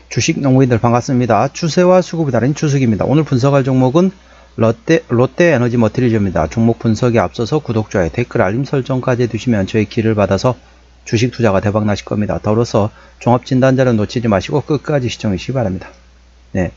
주식 농부인들 반갑습니다. 추세와 수급이 다른 추석입니다. 오늘 분석할 종목은 롯데 에너지 머티리얼입니다. 종목 분석에 앞서서 구독, 좋아요, 댓글, 알림 설정까지 해두시면 저의 길을 받아서 주식 투자가 대박 나실 겁니다. 더불어서 종합진단자를 놓치지 마시고 끝까지 시청해 주시기 바랍니다. 네,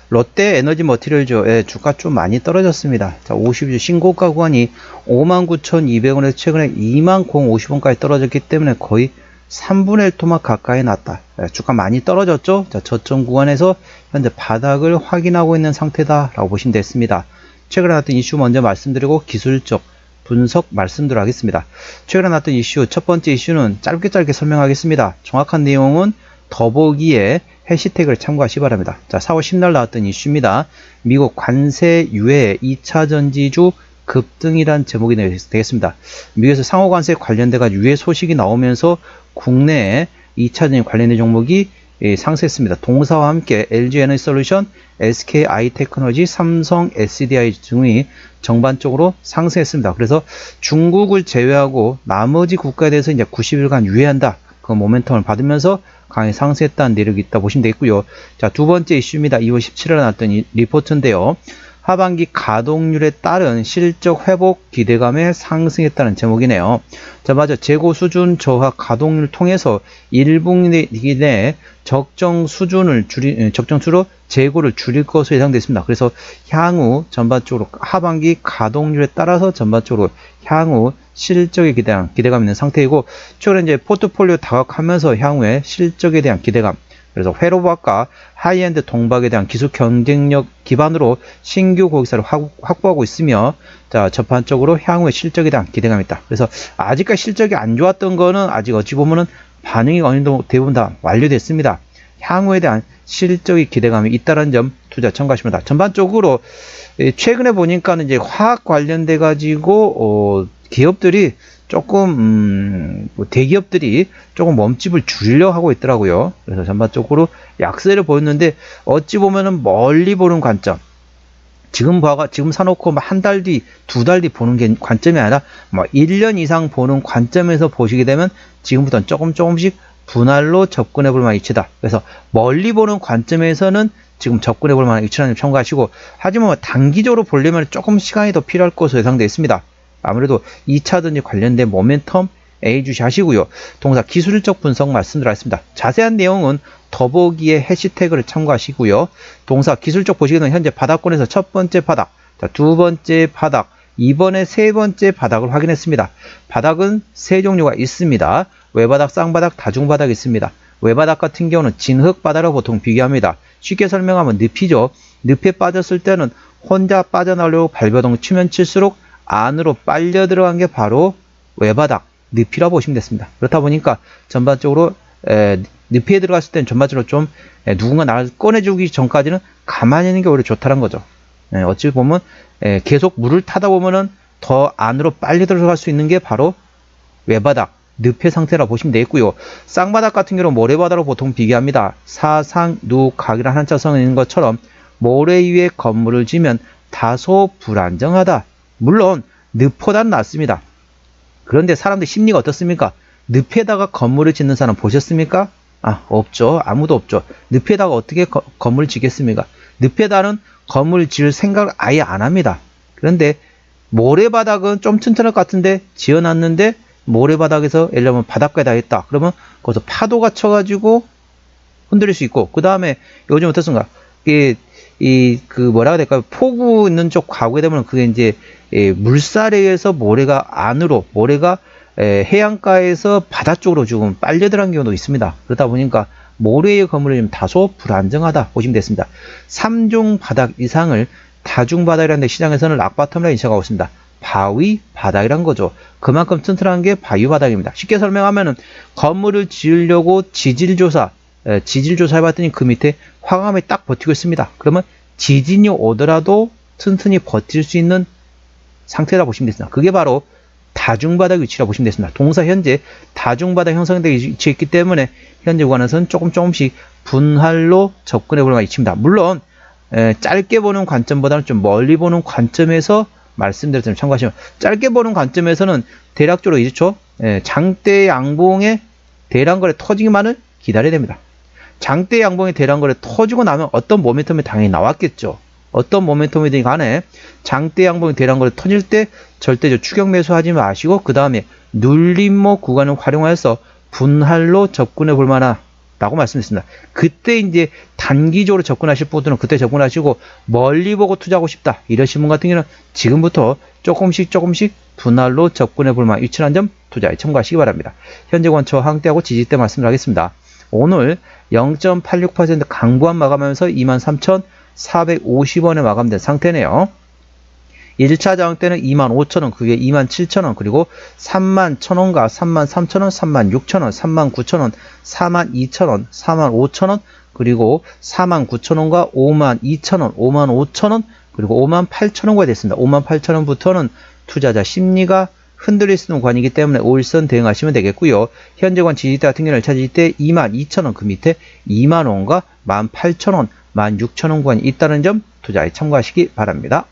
롯데 에너지 머티리얼즈의 주가 좀 많이 떨어졌습니다. 자, 50주 신고가 구간이 59,200원에서 최근에 20,050원까지 떨어졌기 때문에 거의 3분의 1 토막 가까이 났다. 주가 많이 떨어졌죠. 자, 저점 구간에서 현재 바닥을 확인하고 있는 상태다라고 보시면 되겠습니다. 최근에 나왔던 이슈 먼저 말씀드리고 기술적 분석 말씀드리도록 하겠습니다. 최근에 나왔던 이슈, 첫 번째 이슈는 짧게 설명하겠습니다. 정확한 내용은 더보기에 해시태그를 참고하시기 바랍니다. 자, 4월 10날 나왔던 이슈입니다. 미국 관세 유예 2차 전지주 급등이란 제목이 되겠습니다. 미국에서 상호관세 관련돼가 유예 소식이 나오면서 국내에 2차 전지 관련된 종목이 상승했습니다. 동사와 함께 LG 에너지 솔루션, SK 아이테크놀로지, 삼성 SDI 등이 전반적으로 상승했습니다. 그래서 중국을 제외하고 나머지 국가에 대해서 이제 90일간 유예한다. 그 모멘텀을 받으면서 강하게 상승했다는 내력이 있다 보시면 되겠고요. 자, 두 번째 이슈입니다. 2월 17일에 나왔던 이 리포트인데요. 하반기 가동률에 따른 실적 회복 기대감에 상승했다는 제목이네요. 자, 맞아. 재고 수준 저하 가동률을 통해서 1분기 내에 적정 수로 재고를 줄일 것으로 예상됐습니다. 그래서 향후 전반적으로 하반기 가동률에 따라서 전반적으로 향후 실적에 대한 기대감이 있는 상태이고, 최근에 이제 포트폴리오 다각하면서 향후에 실적에 대한 기대감, 그래서 회로박과 하이엔드 동박에 대한 기술 경쟁력 기반으로 신규 고객사를 확보하고 있으며, 자, 전반적으로 향후의 실적에 대한 기대감이 있다. 그래서 아직까지 실적이 안 좋았던 거는 아직 어찌 보면은 반응이 어느 정도 대부분 다 완료됐습니다. 향후에 대한 실적의 기대감이 있다는 점 투자 참고하십니다. 전반적으로 최근에 보니까는 이제 화학 관련돼 가지고 기업들이 조금 대기업들이 조금 몸집을 줄이려고 하고 있더라고요. 그래서 전반적으로 약세를 보였는데, 어찌 보면은 멀리 보는 관점, 지금 사놓고 한 달 뒤, 두 달 뒤 보는 게 관점이 아니라 1년 이상 보는 관점에서 보시게 되면 지금부터는 조금씩 분할로 접근해 볼 만한 위치다. 그래서 멀리 보는 관점에서는 지금 접근해 볼 만한 위치라는 점 참고하시고, 하지만 단기적으로 보려면 조금 시간이 더 필요할 것으로 예상되어 있습니다. 아무래도 2차전지 관련된 모멘텀 A주시 하시고요. 동사 기술적 분석 말씀드리겠습니다. 자세한 내용은 더보기에 해시태그를 참고하시고요. 동사 기술적 보시게 되면 현재 바닥권에서 첫 번째 바닥, 자, 두 번째 바닥, 이번에 세 번째 바닥을 확인했습니다. 바닥은 세 종류가 있습니다. 외바닥, 쌍바닥, 다중바닥이 있습니다. 외바닥 같은 경우는 진흙바닥으로 보통 비교합니다. 쉽게 설명하면 늪이죠. 늪에 빠졌을 때는 혼자 빠져나오려고 발버둥 치면 칠수록 안으로 빨려 들어간 게 바로 외바닥, 늪이라고 보시면 됐습니다. 그렇다 보니까 전반적으로 늪에 들어갔을 때는 전반적으로 좀 누군가 나를 꺼내주기 전까지는 가만히 있는 게 오히려 좋다는 거죠. 어찌 보면 계속 물을 타다 보면은 더 안으로 빨리 들어갈 수 있는 게 바로 외바닥, 늪의 상태라고 보시면 되겠고요. 쌍바닥 같은 경우는 모래바닥으로 보통 비교합니다. 사상, 누, 각이라는 한자성이 있는 것처럼 모래 위에 건물을 지면 다소 불안정하다. 물론 늪보다는 낫습니다. 그런데 사람들 심리가 어떻습니까? 늪에다가 건물을 짓는 사람 보셨습니까? 없죠. 아무도 없죠. 늪에다가 어떻게 건물을 짓겠습니까? 늪에다는 건물을 지을 생각을 아예 안 합니다. 그런데 모래바닥은 좀 튼튼할 것 같은데 지어놨는데, 모래바닥에서 예를 들면 바닷가에 다 했다. 그러면 거기서 파도가 쳐가지고 흔들릴 수 있고, 그 다음에 요즘 어떻습니까? 뭐라고 해야 될까요? 폭우 있는 쪽 가게 되면 그게 이제 물살에 의해서 모래가 해안가에서 바다 쪽으로 조금 빨려 들어간 경우도 있습니다. 그러다 보니까 모래의 건물이 좀 다소 불안정하다 보시면 됐습니다. 3중 바닥 이상을 다중 바닥이라는 데 시장에서는 락바텀이라고 인식하고 있습니다. 바위 바닥이란 거죠. 그만큼 튼튼한 게 바위 바닥입니다. 쉽게 설명하면은 건물을 지으려고 지질조사 해봤더니 그 밑에 화감이 딱 버티고 있습니다. 그러면 지진이 오더라도 튼튼히 버틸 수 있는 상태라 보시면 되겠습니다. 그게 바로 다중바닥 위치라 보시면 되겠습니다. 동사 현재 다중바닥 형성되기 위치에 있기 때문에 현재 구간에서는 조금씩 분할로 접근해 볼 만한 위치입니다. 물론 짧게 보는 관점보다는 좀 멀리 보는 관점에서 말씀드렸던 점 참고하시면, 짧게 보는 관점에서는 대략적으로 2초 장대 양봉의 대량거래 터지기만을 기다려야 됩니다. 장대 양봉의 대량거래 터지고 나면 어떤 모멘텀이 당연히 나왔겠죠. 어떤 모멘텀이든 간에 장대 양봉의 대량거래 터질 때 절대 추격 매수하지 마시고 그 다음에 눌림목 구간을 활용해서 분할로 접근해 볼 만하다고 말씀드렸습니다. 그때 이제 단기적으로 접근하실 분들은 그때 접근하시고 멀리 보고 투자하고 싶다 이러신 분 같은 경우는 지금부터 조금씩 분할로 접근해 볼 만한 위치라는 점 투자에 참고하시기 바랍니다. 현재 권처 항대하고 지지대 말씀을 하겠습니다. 오늘 0.86% 강보한 마감하면서 23,450원에 마감된 상태네요. 1차 저항 때는 25,000원, 그게 27,000원, 그리고 31,000원과 33,000원, 36,000원, 39,000원, 42,000원, 45,000원, 그리고 49,000원과 52,000원, 55,000원, 그리고 58,000원가 됐습니다. 58,000원부터는 투자자 심리가 흔들릴 수 있는 구간이기 때문에 5일선 대응하시면 되겠고요. 현재권 지지대 같은 경우를 찾을 때 22,000원, 그 밑에 2만원과 18,000원, 16,000원 구간이 있다는 점 투자에 참고하시기 바랍니다.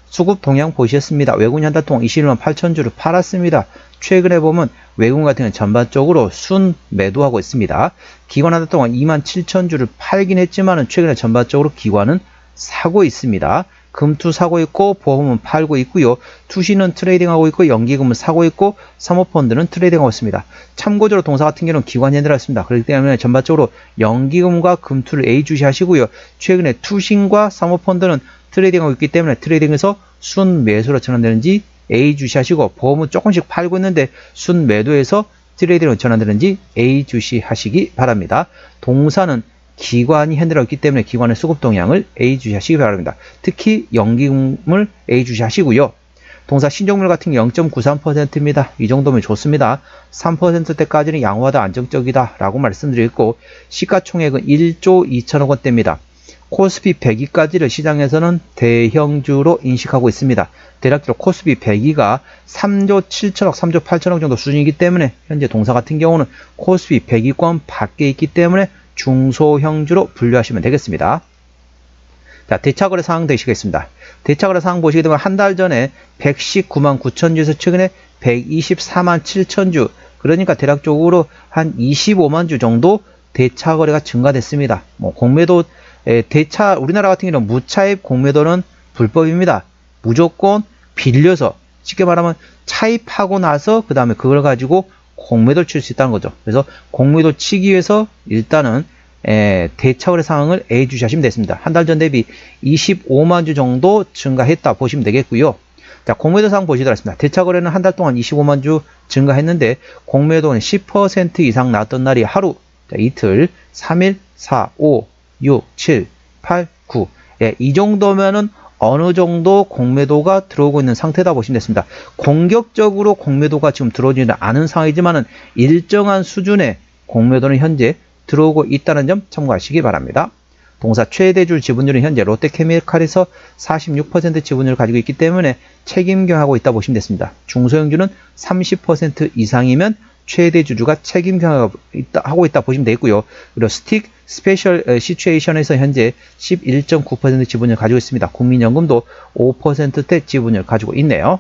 수급 동향 보셨습니다. 외국인 한 달 동안 21만 8천주를 팔았습니다. 최근에 보면 외국인 같은 경우는 전반적으로 순 매도하고 있습니다. 기관 한 달 동안 2만 7천주를 팔긴 했지만 최근에 전반적으로 기관은 사고 있습니다. 금투 사고 있고 보험은 팔고 있고요. 투시는 트레이딩하고 있고 연기금은 사고 있고 사모펀드는 트레이딩하고 있습니다. 참고적으로 동사 같은 경우는 기관이 흔들었습니다. 그렇기 때문에 전반적으로 연기금과 금투를 A 주시하시고요. 최근에 투신과 사모펀드는 트레이딩하고 있기 때문에 트레이딩에서 순 매수로 전환되는지 A 주시하시고 보험은 조금씩 팔고 있는데 순 매도에서 트레이딩으로 전환되는지 A 주시하시기 바랍니다. 동사는 기관이 흔들었기 때문에 기관의 수급 동향을 A 주시하시기 바랍니다. 특히 연기금을 A 주시하시고요. 동사 신종물 같은 게 0.93%입니다. 이 정도면 좋습니다. 3%대까지는 양호하다 안정적이다 라고 말씀드리고 시가총액은 1조 2천억 원대입니다. 코스피 100위까지를 시장에서는 대형주로 인식하고 있습니다. 대략적으로 코스피 100위가 3조 7천억, 3조 8천억 정도 수준이기 때문에 현재 동사 같은 경우는 코스피 100위권 밖에 있기 때문에 중소형주로 분류하시면 되겠습니다. 자, 대차거래 상황 되시겠습니다. 대차거래 상황 보시게 되면 한 달 전에 119만 9천주에서 최근에 124만 7천주, 그러니까 대략적으로 한 25만 주 정도 대차거래가 증가됐습니다. 공매도 우리나라 같은 경우는 무차입 공매도는 불법입니다. 무조건 빌려서, 쉽게 말하면 차입하고 나서 그 다음에 그걸 가지고 공매도를 칠 수 있다는 거죠. 그래서 공매도 치기 위해서 일단은 대차거래 상황을 A 주시하시면 되겠습니다. 한 달 전 대비 25만 주 정도 증가했다 보시면 되겠고요. 자, 공매도 상황 보시도록 하겠습니다. 대차거래는 한 달 동안 25만 주 증가했는데 공매도는 10% 이상 나왔던 날이 하루, 자, 이틀, 3일, 4, 5, 6, 7, 8, 9. 이 정도면은 어느 정도 공매도가 들어오고 있는 상태다 보시면 됐습니다. 공격적으로 공매도가 지금 들어오지는 않은 상황이지만은 일정한 수준의 공매도는 현재 들어오고 있다는 점 참고하시기 바랍니다. 동사 최대주 지분율은 현재 롯데케미칼에서 46% 지분율을 가지고 있기 때문에 책임경하고 있다 보시면 됐습니다. 중소형주는 30% 이상이면 최대주주가 책임경하고 있다 보시면 되겠고요. 그리고 스틱 스페셜 시츄에이션에서 현재 11.9% 지분을 가지고 있습니다. 국민연금도 5%대 지분을 가지고 있네요.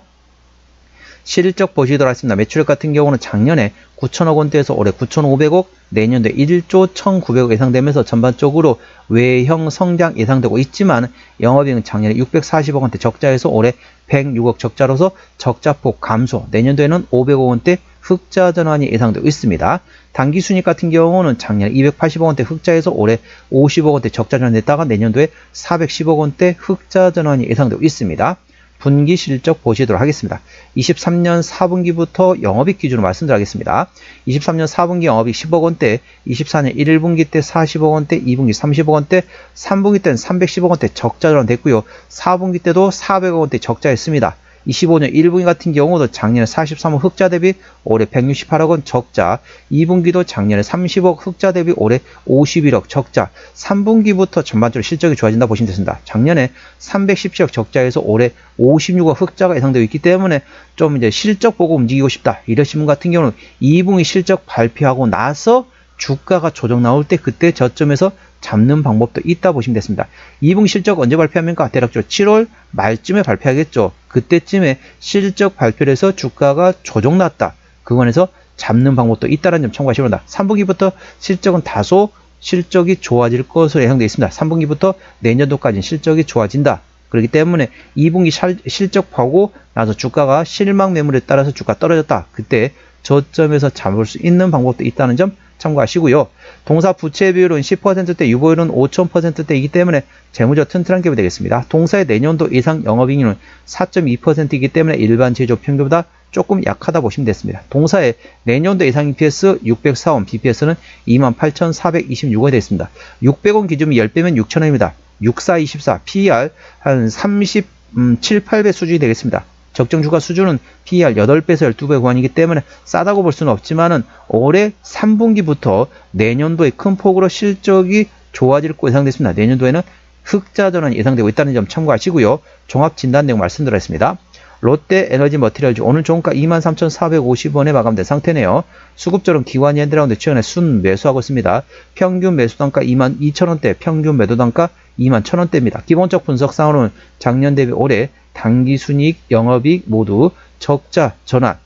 실적 보시도록 하겠습니다. 매출액 같은 경우는 작년에 9천억 원대에서 올해 9,500억, 내년도에 1조 1,900억 예상되면서 전반적으로 외형 성장 예상되고 있지만 영업이익은 작년에 640억 원대 적자에서 올해 106억 적자로서 적자폭 감소, 내년도에는 500억 원대 흑자 전환이 예상되고 있습니다. 당기순이익 같은 경우는 작년에 280억 원대 흑자에서 올해 50억 원대 적자 전환됐다가 내년도에 410억 원대 흑자 전환이 예상되고 있습니다. 분기 실적 보시도록 하겠습니다. 23년 4분기부터 영업이익 기준으로 말씀드리겠습니다. 23년 4분기 영업이익 10억 원대, 24년 1분기 때 40억 원대, 2분기 30억 원대, 3분기 때는 310억 원대 적자 전환됐고요. 4분기 때도 400억 원대 적자였습니다. 25년 1분기 같은 경우도 작년에 43억 흑자 대비 올해 168억 원 적자, 2분기도 작년에 30억 흑자 대비 올해 51억 적자, 3분기부터 전반적으로 실적이 좋아진다 보시면 됩니다. 작년에 317억 적자에서 올해 56억 흑자가 예상되어 있기 때문에 좀 이제 실적 보고 움직이고 싶다 이러신 분 같은 경우는 2분기 실적 발표하고 나서 주가가 조정 나올 때 그때 저점에서 잡는 방법도 있다 보시면 됐습니다. 2분기 실적 언제 발표합니까? 대략적으로 7월 말쯤에 발표하겠죠. 그때쯤에 실적 발표를 해서 주가가 조정 났다. 그건에서 잡는 방법도 있다는 점 참고하시기 바랍니다. 3분기부터 실적은 다소 실적이 좋아질 것으로 예상되어 있습니다. 3분기부터 내년도까지는 실적이 좋아진다. 그렇기 때문에 2분기 실적 보고 나서 주가가 실망 매물에 따라서 주가 떨어졌다. 그때 저점에서 잡을 수 있는 방법도 있다는 점 참고하시고요. 동사 부채 비율은 10%대, 유보율은 5000%대이기 때문에 재무적 튼튼한 기업이 되겠습니다. 동사의 내년도 예상 영업이익률은 4.2%이기 때문에 일반 제조 평균보다 조금 약하다 보시면 됐습니다. 동사의 내년도 예상 EPS 604원, BPS는 28,426원이 되겠습니다. 600원 기준이 10배면 6,000원입니다. 6424, PER 한 37, 8배 수준이 되겠습니다. 적정 주가 수준은 PER 8배에서 12배 구간이기 때문에 싸다고 볼 수는 없지만은 올해 3분기부터 내년도에 큰 폭으로 실적이 좋아질 것으로 예상됐습니다. 내년도에는 흑자 전환이 예상되고 있다는 점 참고하시고요. 종합 진단 내용 말씀드렸습니다. 롯데 에너지 머티리얼즈 오늘 종가 23,450원에 마감된 상태네요. 수급적으로 기관이 핸드라운드 최근에 순 매수하고 있습니다. 평균 매수 단가 22,000원대, 평균 매도 단가 21,000원대입니다. 기본적 분석상으로는 작년 대비 올해 당기순이익, 영업이익 모두 적자 전환,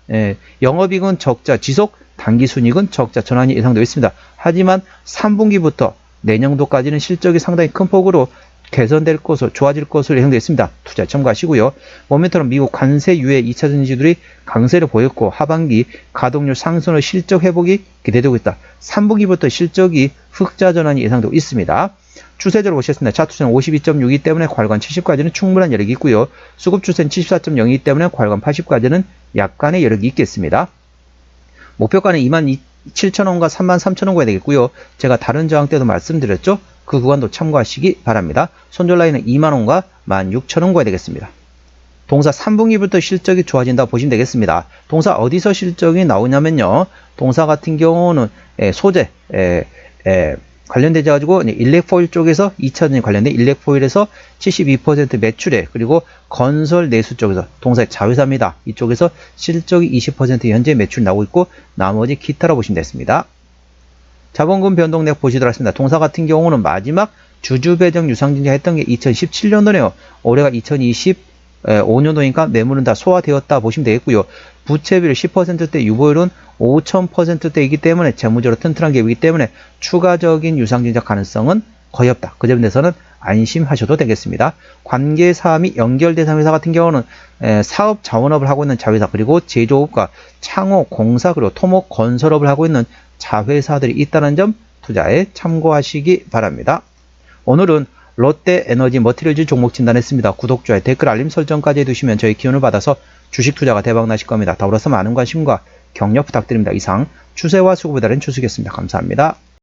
영업이익은 적자 지속, 당기순이익은 적자 전환이 예상되어 있습니다. 하지만 3분기부터 내년도까지는 실적이 상당히 큰 폭으로 개선될 것으로 좋아질 것으로 예상되어 있습니다. 투자 참고하시고요. 모멘텀은 미국 관세 유예 2차 전지들이 강세를 보였고 하반기 가동률 상승으로 실적 회복이 기대되고 있다. 3분기부터 실적이 흑자 전환이 예상되고 있습니다. 추세적으로 보셨습니다. 차트는 52.6이기 때문에 과열관 70까지는 충분한 여력이 있고요. 수급 추세는 74.0이기 때문에 과열관 80까지는 약간의 여력이 있겠습니다. 목표가는 27,000원과 33,000원가 되겠고요. 제가 다른 저항 때도 말씀드렸죠. 그 구간도 참고하시기 바랍니다. 손절 라인은 2만원과 16,000원가 되겠습니다. 동사 3분기부터 실적이 좋아진다고 보시면 되겠습니다. 동사 어디서 실적이 나오냐면요. 동사 같은 경우는 소재 관련되지 가지고 일렉포일 쪽에서 2차전지 관련된 일렉포일에서 72% 매출액, 그리고 건설 내수 쪽에서 동사의 자회사입니다. 이쪽에서 실적이 20% 현재 매출 나오고 있고 나머지 기타로 보시면 되겠습니다. 자본금 변동 내역 보시도록 하겠습니다. 동사 같은 경우는 마지막 주주 배정 유상증자 했던 게 2017년도네요. 올해가 2025년도니까 매물은 다 소화되었다 보시면 되겠고요. 부채비율 10%대, 유보율은 5000%대이기 때문에 재무적으로 튼튼한 기업이기 때문에 추가적인 유상증자 가능성은 거의 없다. 그 점에 대해서는 안심하셔도 되겠습니다. 관계사 및 연결대상 회사 같은 경우는 사업 자원업을 하고 있는 자회사, 그리고 제조업과 창호, 공사, 그리고 토목, 건설업을 하고 있는 자회사들이 있다는 점 투자에 참고하시기 바랍니다. 오늘은 롯데 에너지 머티리얼즈 종목 진단했습니다. 구독, 좋아요, 댓글, 알림 설정까지 해두시면 저희 기운을 받아서 주식 투자가 대박 나실 겁니다. 더불어서 많은 관심과 격려 부탁드립니다. 이상 추세와 수급에 따른 추수겠습니다. 감사합니다.